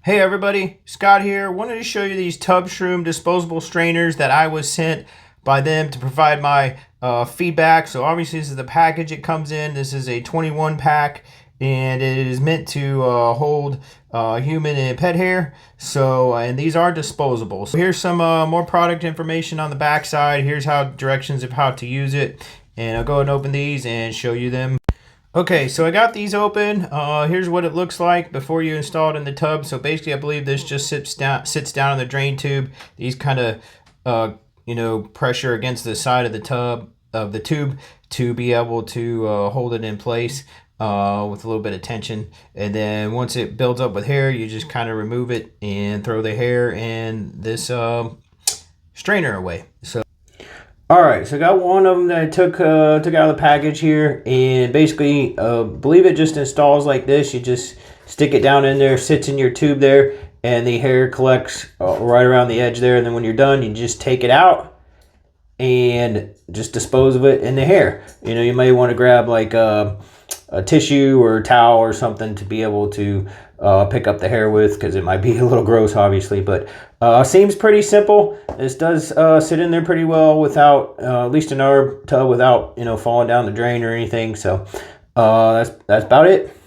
Hey everybody, Scott here. Wanted to show you these TubShroom disposable strainers that I was sent by them to provide my feedback. So obviously this is the package it comes in. This is a 21 pack and it is meant to hold human and pet hair. So, and these are disposable. So here's some more product information on the back side. Here's how directions of how to use it. And I'll go ahead and open these and show you them. Okay, so I got these open. Here's what it looks like before you install it in the tub. So basically, I believe this just sits down in the drain tube. These kind of, pressure against the side of the tube to be able to hold it in place with a little bit of tension. And then once it builds up with hair, you just kind of remove it and throw the hair and this strainer away. So. All right, so I got one of them that I took out of the package here, and basically, believe it just installs like this. You just stick it down in there, sits in your tube there, and the hair collects right around the edge there. And then when you're done, you just take it out and just dispose of it in the hair. You know, you may want to grab like a tissue or a towel or something to be able to pick up the hair with, because it might be a little gross obviously, but seems pretty simple. This does sit in there pretty well without at least in our tub, without falling down the drain or anything. So that's about it.